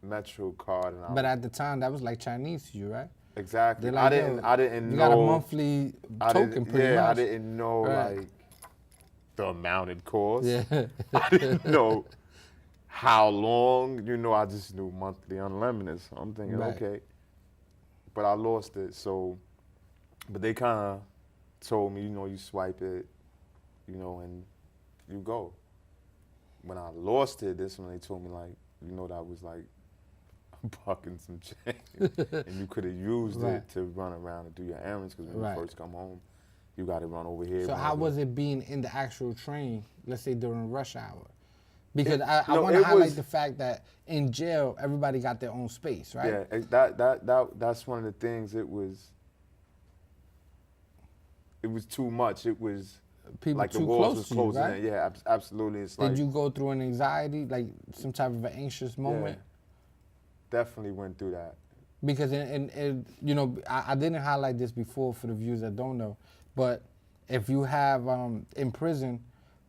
Speaker 2: Metro card, and
Speaker 1: but at the time, that was like Chinese to you, right?
Speaker 2: Exactly.
Speaker 1: Like,
Speaker 2: I didn't know.
Speaker 1: You got a monthly token, pretty much.
Speaker 2: Yeah, I didn't know like the amount it cost.
Speaker 1: Yeah.
Speaker 2: I didn't know how long. You know, I just knew monthly unlimited. So I'm thinking, okay. But I lost it. So, but they kind of told me, you know, you swipe it, you know, and you go. When I lost it, this when they told me like, you know, that was like $1 and some change, and you could have used it to run around and do your errands, because when you first come home, you got to run over here.
Speaker 1: So how was it being in the actual train, let's say during rush hour? Because I want to highlight the fact that in jail, everybody got their own space, right?
Speaker 2: Yeah, that's one of the things. It was too much. It was
Speaker 1: people
Speaker 2: like
Speaker 1: too
Speaker 2: the walls
Speaker 1: close
Speaker 2: was
Speaker 1: to
Speaker 2: closing
Speaker 1: you, right?
Speaker 2: in. Yeah, absolutely. It's
Speaker 1: Did you go through an anxiety, like some type of an anxious moment?
Speaker 2: Yeah, definitely went through that.
Speaker 1: Because you know, I didn't highlight this before for the viewers that don't know, but if you have in prison,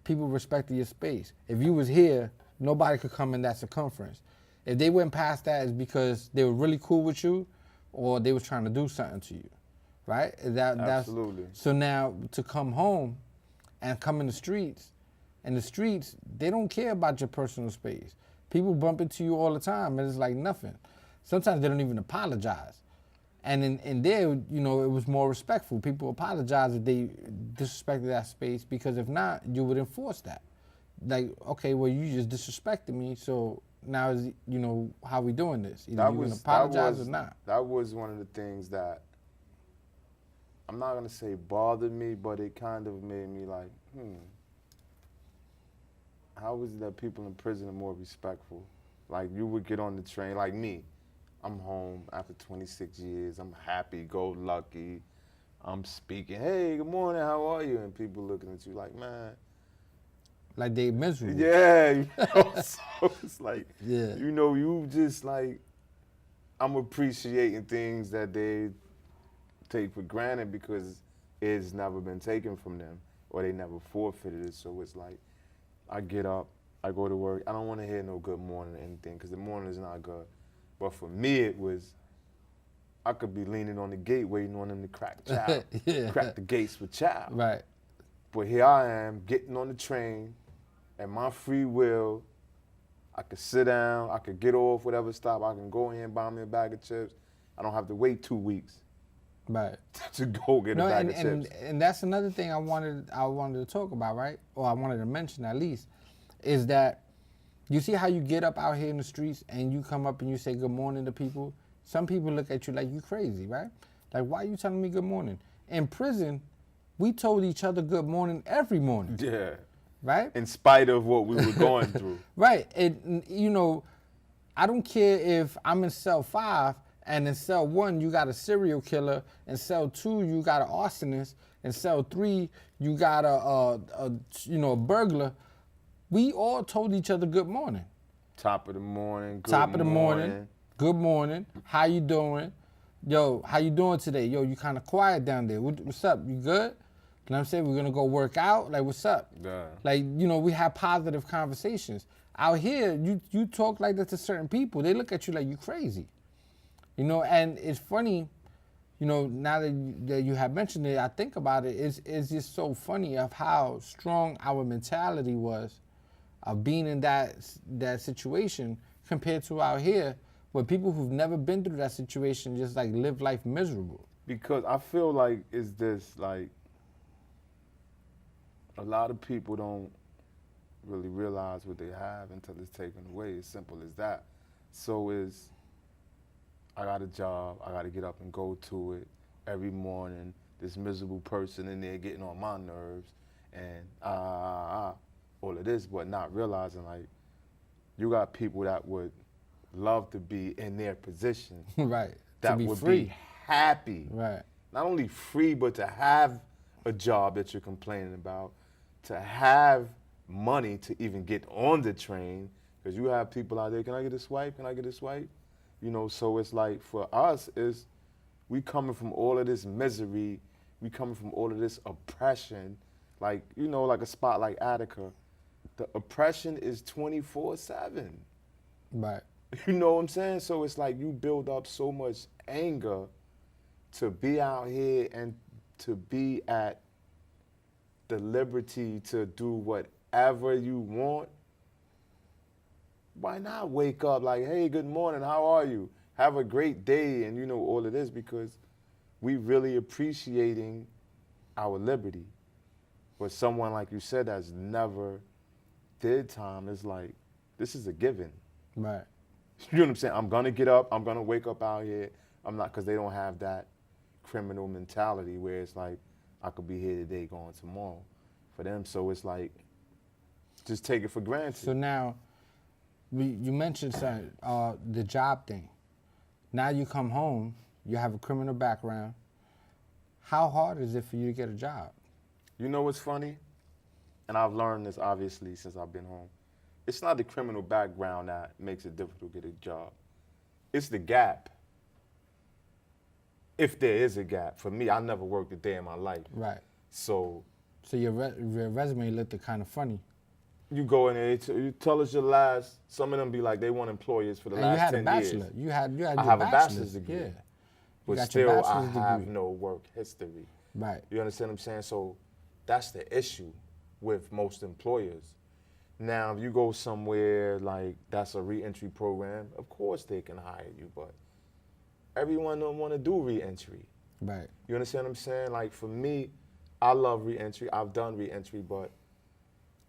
Speaker 1: people respected your space. If you was here, nobody could come in that circumference. If they went past that, it's because they were really cool with you, or they was trying to do something to you, right?
Speaker 2: Absolutely.
Speaker 1: So now to come home and come in the streets, they don't care about your personal space. People bump into you all the time, and it's like nothing. Sometimes they don't even apologize. And in there, you know, it was more respectful. People apologize if they disrespected that space, because if not, you would enforce that. Like, okay, well, you just disrespected me, so now, you know, how we doing this? Either you can apologize or not.
Speaker 2: That was one of the things that, I'm not going to say bothered me, but it kind of made me like, how is it that people in prison are more respectful? Like, you would get on the train, like me. I'm home after 26 years. I'm happy, go lucky. I'm speaking, hey, good morning, how are you? And people looking at you like, man.
Speaker 1: Like they miserable.
Speaker 2: Yeah, you know, so it's like,
Speaker 1: Yeah.
Speaker 2: you know, you just like, I'm appreciating things that they take for granted because it's never been taken from them or they never forfeited it. So it's like, I get up, I go to work. I don't want to hear no good morning or anything because the morning is not good. But for me, it was, I could be leaning on the gate waiting on them to crack chow,
Speaker 1: Yeah.
Speaker 2: crack the gates for chow.
Speaker 1: Right.
Speaker 2: But here I am getting on the train at my free will. I could sit down, I could get off whatever stop, I can go in and buy me a bag of chips. I don't have to wait 2 weeks
Speaker 1: Right.
Speaker 2: to go get a bag of chips.
Speaker 1: And that's another thing I wanted to talk about, right? Or I wanted to mention at least, is that you see how you get up out here in the streets and you come up and you say good morning to people? Some people look at you like you crazy, right? Like, why are you telling me good morning? In prison, we told each other good morning every morning.
Speaker 2: Yeah.
Speaker 1: Right?
Speaker 2: In spite of what we were going through.
Speaker 1: Right. You know, I don't care if I'm in cell 5 and in cell 1 you got a serial killer, in cell 2 you got an arsonist, in cell 3 you got a burglar. We all told each other good morning.
Speaker 2: Top of the morning, good
Speaker 1: Top of the morning, good morning, how you doing? Yo, how you doing today? Yo, you kind of quiet down there. What's up? You good? You know what I'm saying? We're gonna go work out. Like, what's up?
Speaker 2: Yeah.
Speaker 1: Like, you know, we have positive conversations. Out here, you talk like that to certain people. They look at you like you crazy. You know, and it's funny, you know, now that you have mentioned it, I think about it, it's just so funny of how strong our mentality was of being in that situation compared to out here where people who've never been through that situation just like live life miserable.
Speaker 2: Because I feel like it's this, like, a lot of people don't really realize what they have until it's taken away. As simple as that. So I got a job, I got to get up and go to it every morning. This miserable person in there getting on my nerves and all of this, but not realizing, like, you got people that would love to be in their position.
Speaker 1: Right.
Speaker 2: That
Speaker 1: to be
Speaker 2: would
Speaker 1: free.
Speaker 2: be happy.
Speaker 1: Right.
Speaker 2: Not only free, but to have a job that you're complaining about, to have money to even get on the train, because you have people out there, can I get a swipe? Can I get a swipe? You know, so it's like, for us, we coming from all of this misery, we coming from all of this oppression, like, you know, like a spot like Attica, the oppression is 24/7.
Speaker 1: Right.
Speaker 2: You know what I'm saying? So it's like you build up so much anger to be out here and to be at the liberty to do whatever you want. Why not wake up like, hey, good morning, how are you? Have a great day, and you know, all of this, because we really appreciating our liberty. But someone, like you said, that's never did time, is like, this is a given.
Speaker 1: Right.
Speaker 2: You know what I'm saying? I'm gonna get up, I'm gonna wake up out here. I'm not, because they don't have that criminal mentality where it's like, I could be here today, going tomorrow. For them, so it's like, just take it for granted.
Speaker 1: So now, you mentioned the job thing. Now you come home, you have a criminal background. How hard is it for you to get a job?
Speaker 2: You know what's funny? And I've learned this, obviously, since I've been home. It's not the criminal background that makes it difficult to get a job. It's the gap. If there is a gap. For me, I never worked a day in my life.
Speaker 1: Right.
Speaker 2: So
Speaker 1: your resume looked kind of funny.
Speaker 2: you go in there, you tell us your last, some of them be like, they want employers for the last 10 years.
Speaker 1: And you had a bachelor. You had your
Speaker 2: I have a bachelor's degree.
Speaker 1: Yeah.
Speaker 2: But still, I have no work history.
Speaker 1: Right.
Speaker 2: You understand what I'm saying? So that's the issue with most employers. Now, if you go somewhere like that's a reentry program, of course they can hire you, but everyone don't want to do reentry.
Speaker 1: Right.
Speaker 2: You understand what I'm saying? Like, for me, I love reentry. I've done reentry, but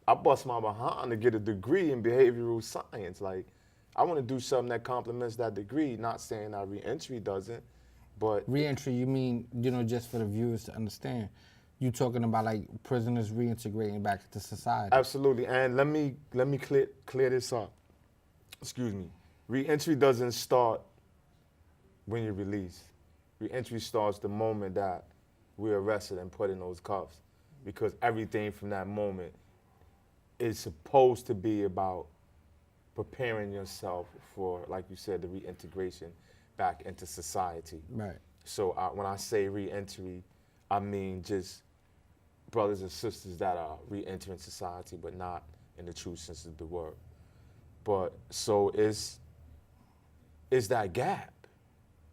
Speaker 2: I bust my behind to get a degree in behavioral science. Like, I want to do something that complements that degree, not saying that reentry doesn't, but...
Speaker 1: Reentry, you mean, you know, just for the viewers to understand, you talking about like prisoners reintegrating back into society.
Speaker 2: Absolutely, and let me clear this up. Excuse me. Reentry doesn't start when you're released. Reentry starts the moment that we're arrested and put in those cuffs, because everything from that moment is supposed to be about preparing yourself for, like you said, the reintegration back into society.
Speaker 1: Right.
Speaker 2: So when I say reentry, I mean just brothers and sisters that are reentering society, but not in the true sense of the word. But so it's that gap,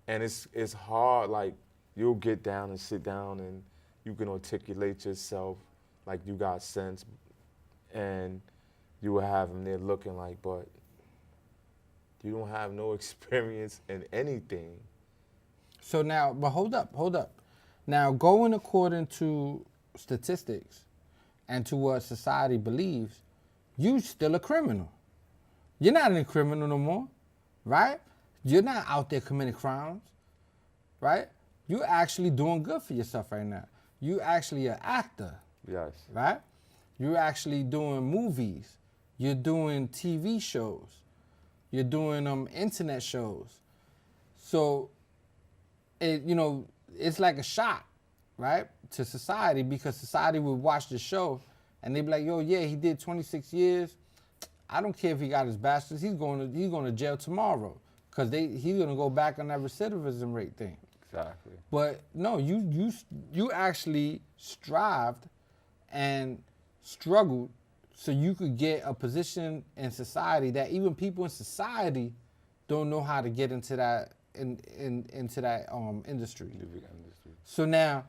Speaker 2: and it's hard. Like, you'll get down and sit down, and you can articulate yourself like you got sense, and you will have them there looking like, but you don't have no experience in anything.
Speaker 1: So now, but hold up. Now, going according to statistics and to what society believes, you still a criminal. You're not a criminal no more, right? You're not out there committing crimes, right? You're actually doing good for yourself right now. You actually an actor.
Speaker 2: Yes.
Speaker 1: Right? You're actually doing movies. You're doing TV shows. You're doing internet shows. So, it's like a shock, right, to society, because society would watch the show and they'd be like, yo, yeah, he did 26 years. I don't care if he got his bachelor's. He's going to jail tomorrow, because he's going to go back on that recidivism rate thing.
Speaker 2: Exactly.
Speaker 1: But no, you actually strived and struggled so you could get a position in society that even people in society don't know how to get into that into that industry. So now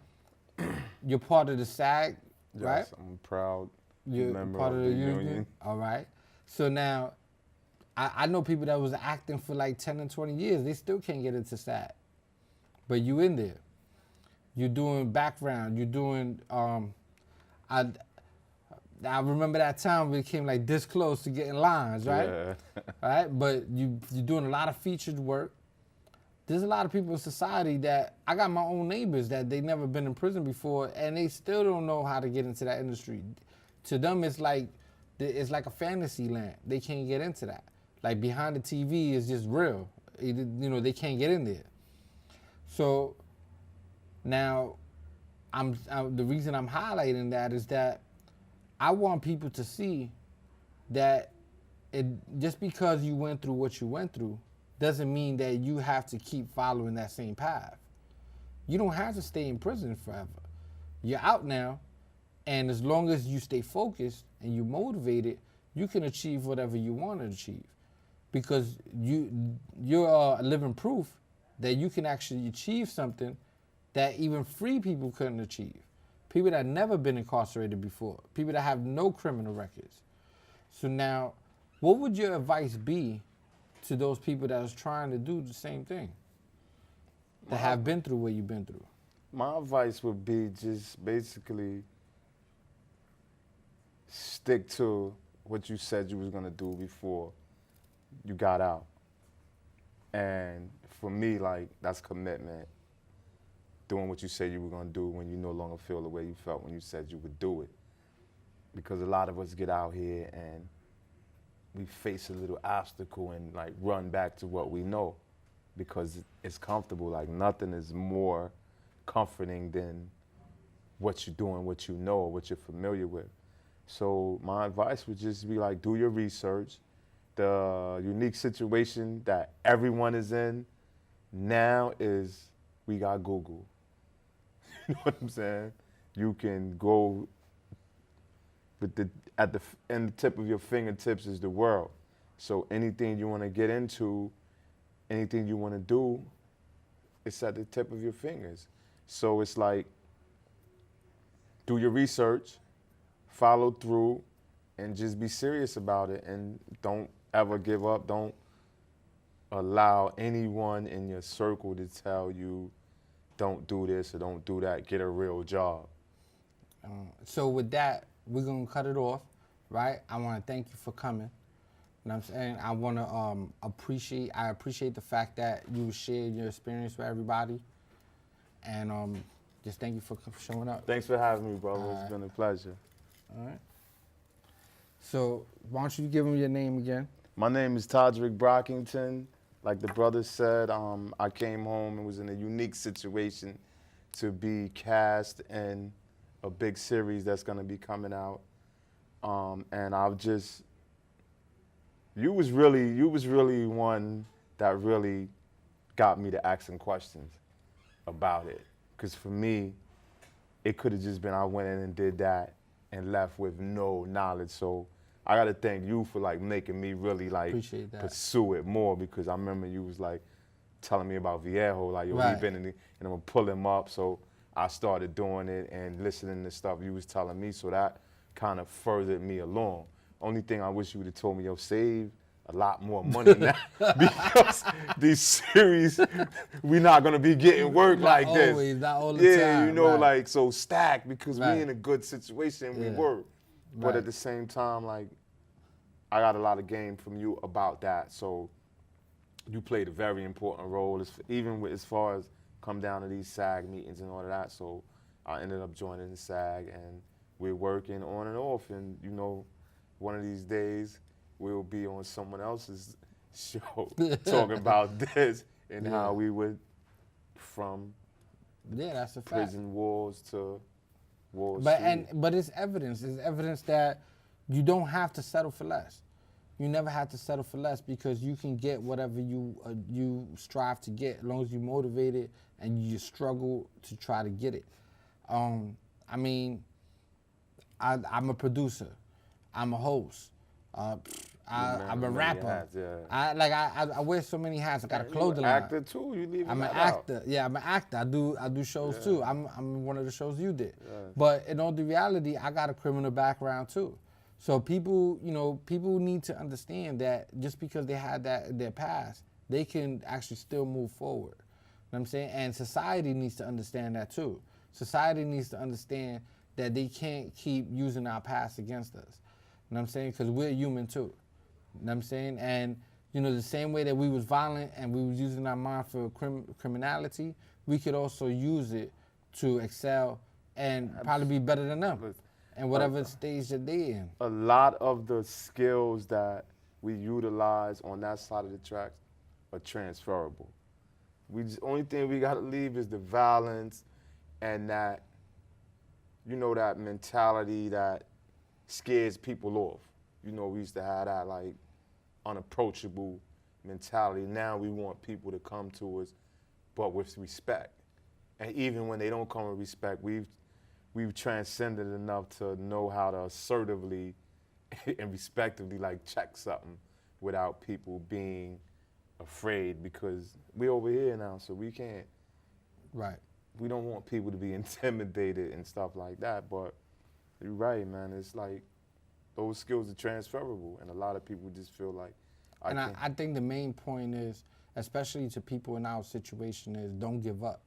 Speaker 1: you're part of the SAG, right?
Speaker 2: Yes, I'm a proud
Speaker 1: You're
Speaker 2: member
Speaker 1: part
Speaker 2: of the union.
Speaker 1: All right. So now I know people that was acting for like 10 and 20 years. They still can't get into SAG. But you in there. You're doing background. You're doing, I remember that time we came like this close to getting lines, right?
Speaker 2: Yeah.
Speaker 1: Right? But you're doing a lot of featured work. There's a lot of people in society that, I got my own neighbors that they never been in prison before, and they still don't know how to get into that industry. To them, it's like a fantasy land. They can't get into that. Like, behind the TV is just real. They can't get in there. So now, the reason I'm highlighting that is that I want people to see that just because you went through what you went through doesn't mean that you have to keep following that same path. You don't have to stay in prison forever. You're out now, and as long as you stay focused and you're motivated, you can achieve whatever you want to achieve, because you're living proof that you can actually achieve something that even free people couldn't achieve. People that never been incarcerated before, people that have no criminal records. So now, what would your advice be to those people that was trying to do the same thing, that have been through what you've been through?
Speaker 2: My advice would be just basically stick to what you said you was gonna do before you got out. And for me, like, that's commitment. Doing what you said you were gonna do when you no longer feel the way you felt when you said you would do it. Because a lot of us get out here and we face a little obstacle and like run back to what we know because it's comfortable. Like, nothing is more comforting than what you're doing, what you know, or what you're familiar with. So my advice would just be like, do your research. The unique situation that everyone is in now is we got Google. You know what I'm saying? You can go with the tip of your fingertips is the world. So anything you want to get into, anything you want to do, it's at the tip of your fingers. So it's like, do your research, follow through, and just be serious about it, and don't ever give up. Don't allow anyone in your circle to tell you, don't do this or don't do that, get a real job.
Speaker 1: So with that, we're gonna cut it off, right? I wanna thank you for coming. You know what I'm saying? I wanna appreciate the fact that you shared your experience with everybody. And just thank you for showing up.
Speaker 2: Thanks for having me, brother. It's been a pleasure.
Speaker 1: All right. So why don't you give them your name again?
Speaker 2: My name is Toddrick Brockington. Like the brother said, I came home and was in a unique situation to be cast in a big series that's gonna be coming out. And you was really one that really got me to asking questions about it. Because for me, it could have just been I went in and did that and left with no knowledge. So I got to thank you for like making me really like pursue it more, because I remember you was like telling me about Viejo, like, yo, he been in the, and I'm gonna pull him up. So I started doing it and listening to stuff you was telling me. So that kind of furthered me along. Only thing I wish you would have told me, yo, save a lot more money now, because these series, we not gonna be getting work like this.
Speaker 1: Not all the time.
Speaker 2: Yeah, you know, like, so stack, because we in a good situation, we work. But at the same time, like, I got a lot of game from you about that. So you played a very important role, even as far as come down to these SAG meetings and all of that. So I ended up joining the SAG, and we're working on and off. And, you know, one of these days, we'll be on someone else's show talking about this and how we went from
Speaker 1: that's a fact.
Speaker 2: prison walls to Wall
Speaker 1: But
Speaker 2: Street.
Speaker 1: but it's evidence. It's evidence that you don't have to settle for less. You never have to settle for less, because you can get whatever you strive to get, as long as you're motivated and you struggle to try to get it. I mean, I'm a producer. I'm a host. I'm a rapper.
Speaker 2: Hats,
Speaker 1: I wear so many hats. I got a clothing
Speaker 2: line.
Speaker 1: line.
Speaker 2: Actor too. You leave
Speaker 1: I'm an actor. Yeah, I'm an actor. I do shows too. I'm in one of the shows you did. But in all the reality, I got a criminal background too. So people, you know, people need to understand that just because they had that in their past, they can actually still move forward. You know what I'm saying? And society needs to understand that too. Society needs to understand that they can't keep using our past against us. You know what I'm saying? Because we're human too. You know what I'm saying? And, you know, the same way that we was violent and we was using our mind for criminality, we could also use it to excel and probably be better than them. And whatever stage that they in.
Speaker 2: A lot of the skills that we utilize on that side of the tracks are transferable. Only thing we gotta leave is the violence and that, you know, that mentality that scares people off. You know, we used to have that like unapproachable mentality. Now we want people to come to us, but with respect. And even when they don't come with respect, we've transcended enough to know how to assertively and respectively like check something without people being afraid, because we're over here now, so we can't.
Speaker 1: Right.
Speaker 2: We don't want people to be intimidated and stuff like that, but you're right, man. It's like those skills are transferable, and a lot of people just feel like
Speaker 1: I think the main point is, especially to people in our situation, is don't give up.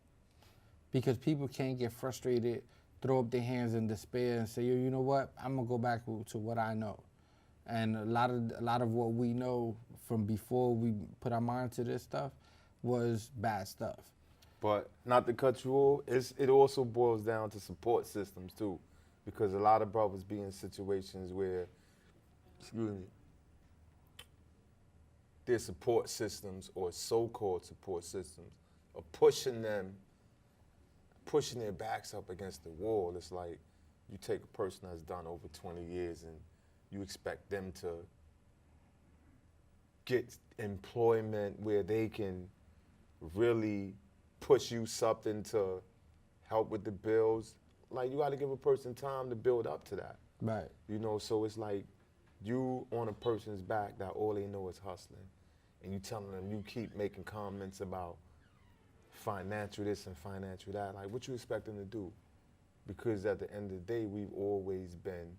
Speaker 1: Because people can't get frustrated, throw up their hands in despair and say, yo, you know what, I'm gonna go back to what I know. And a lot of what we know from before we put our mind to this stuff was bad stuff.
Speaker 2: But not to cut you off, it also boils down to support systems too, because a lot of brothers be in situations where, their support systems or so-called support systems are pushing their backs up against the wall. It's like you take a person that's done over 20 years and you expect them to get employment where they can really push you something to help with the bills. Like, you gotta give a person time to build up to that.
Speaker 1: Right.
Speaker 2: You know, so it's like you on a person's back that all they know is hustling, and you telling them, you keep making comments about financial this and financial that. Like, what you expect them to do? Because at the end of the day, we've always been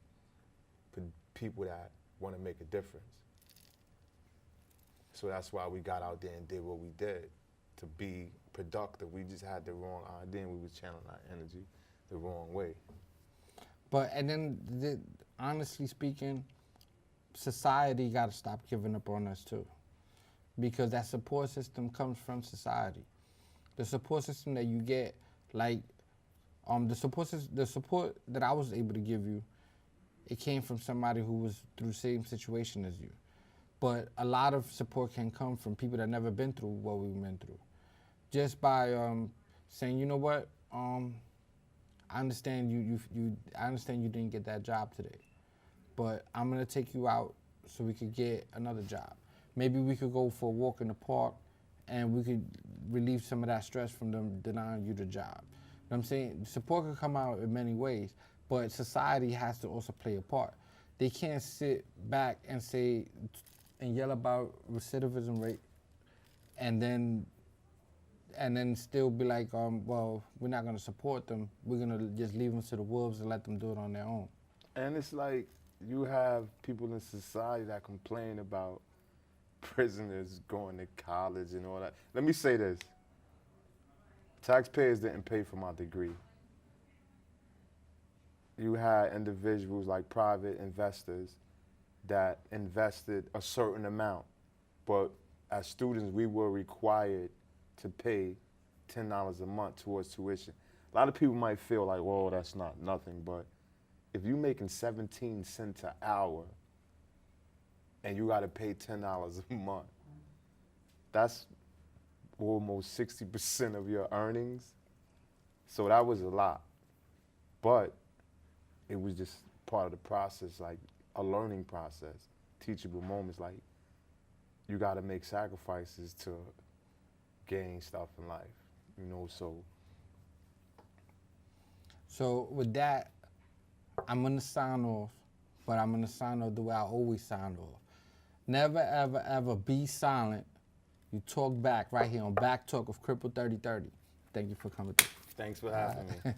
Speaker 2: people that want to make a difference. So that's why we got out there and did what we did, to be productive. We just had the wrong idea, and we was channeling our energy the wrong way.
Speaker 1: But, and then, honestly speaking, society got to stop giving up on us too. Because that support system comes from society. The support system that you get, like, The support that I was able to give you, it came from somebody who was through the same situation as you. But a lot of support can come from people that never been through what we've been through. Just by saying, you know what, I understand I understand you didn't get that job today, but I'm gonna take you out so we could get another job. Maybe we could go for a walk in the park, and we could relieve some of that stress from them denying you the job. You know what I'm saying? Support can come out in many ways, but society has to also play a part. They can't sit back and say and yell about recidivism rate, and then still be like, well, we're not gonna support them. We're gonna just leave them to the wolves and let them do it on their own.
Speaker 2: And it's like you have people in society that complain about prisoners going to college and all that. Let me say this. Taxpayers didn't pay for my degree. You had individuals like private investors that invested a certain amount, but as students, we were required to pay $10 a month towards tuition. A lot of people might feel like, whoa, that's not nothing, but if you're making 17 cents an hour and you gotta pay $10 a month, that's almost 60% of your earnings. So that was a lot, but it was just part of the process, like a learning process, teachable moments. Like, you gotta make sacrifices to gain stuff in life, you know, so.
Speaker 1: So with that, I'm gonna sign off, but I'm gonna sign off the way I always sign off. Never, ever, ever be silent. You talk back right here on Backtalk of Cripple3030. Thank you for coming through.
Speaker 2: Thanks for having me.